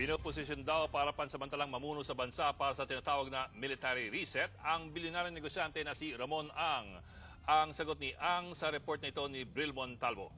Pinoposisyon daw para pansamantalang mamuno sa bansa para sa tinatawag na military reset ang bilyonaryong negosyante na si Ramon Ang. Ang sagot ni Ang sa report na ito ni Bril Montalvo.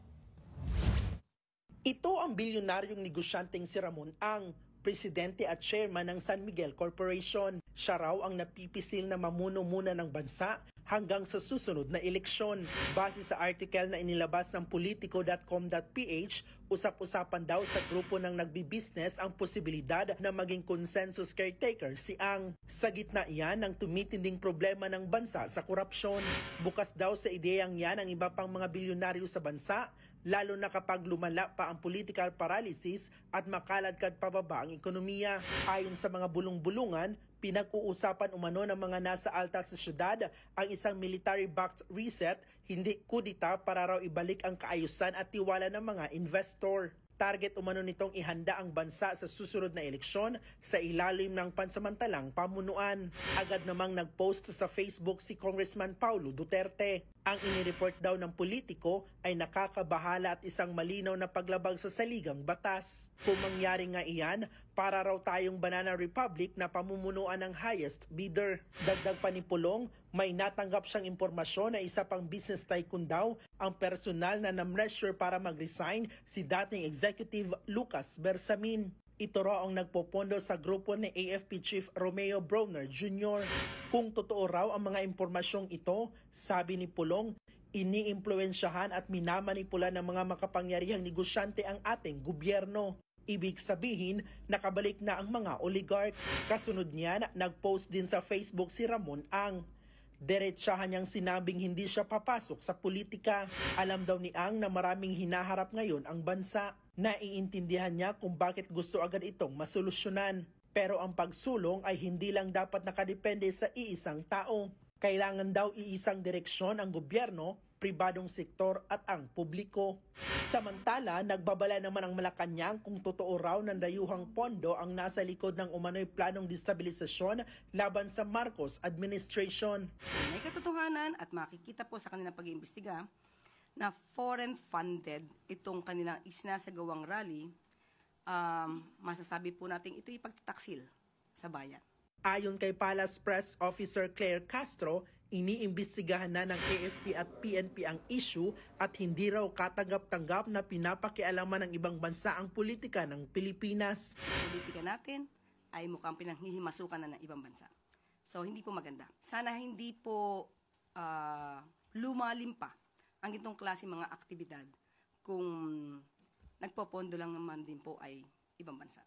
Ito ang bilyonaryong negosyanteng si Ramon Ang, presidente at chairman ng San Miguel Corporation. Siya raw ang napipisil na mamuno muna ng bansa hanggang sa susunod na eleksyon. Base sa article na inilabas ng politico.com.ph, usap-usapan daw sa grupo ng nagbi-business ang posibilidad na maging consensus caretaker si Ang. Sa gitna iyan ng tumitinding problema ng bansa sa korupsyon. Bukas daw sa ideyang yan ang iba pang mga bilyonaryo sa bansa, lalo na kapag lumala pa ang political paralysis at makaladkad pababa ang ekonomiya. Ayon sa mga bulong-bulungan, pinag-uusapan umano ng mga nasa alta sa syudad ang isang military-backed reset, hindi kudita para raw ibalik ang kaayusan at tiwala ng mga investor. Target umano nitong ihanda ang bansa sa susunod na eleksyon sa ilalim ng pansamantalang pamunuan. Agad namang nag-post sa Facebook si Congressman Paulo Duterte. Ang inireport daw ng politiko ay nakakabahala at isang malinaw na paglabag sa saligang batas. Kung mangyari nga iyan, para raw tayong banana republic na pamumunuan ng highest bidder. Dagdag pa ni Pulong, may natanggap siyang impormasyon na isa pang business tycoon daw ang personal na na-pressure para mag-resign si dating executive Lucas Bersamin. Ito raw ang nagpopondo sa grupo ni AFP Chief Romeo Brawner Jr. Kung totoo raw ang mga impormasyong ito, sabi ni Pulong, iniimpluwensyahan at minamanipula ng mga makapangyarihang negosyante ang ating gobyerno. Ibig sabihin, nakabalik na ang mga oligarch. Kasunod niyan, nag-post din sa Facebook si Ramon Ang. Diretsahan niyang sinabing hindi siya papasok sa politika. Alam daw ni Ang na maraming hinaharap ngayon ang bansa. Naiintindihan niya kung bakit gusto agad itong masolusyonan. Pero ang pagsulong ay hindi lang dapat nakadepende sa iisang tao. Kailangan daw iisang direksyon ang gobyerno, pribadong sektor at ang publiko. Samantala, nagbabala naman ang Malacanang kung totoo raw ng dayuhang pondo ang nasa likod ng umano'y planong destabilisasyon laban sa Marcos administration. May katotohanan at makikita po sa kanilang pag-iimbestiga na foreign funded itong kanilang isinasagawang rally, masasabi po natin ito'y pagtataksil sa bayan. Ayon kay Palace Press Officer Claire Castro, iniimbestigahan na ng AFP at PNP ang issue at hindi raw katanggap-tanggap na pinapakialaman ng ibang bansa ang politika ng Pilipinas. Ang politika natin ay mukhang pinanghihimasukan na ng ibang bansa. So hindi po maganda. Sana hindi po lumalim pa ang itong klase mga aktibidad kung nagpopondo lang naman din po ay ibang bansa.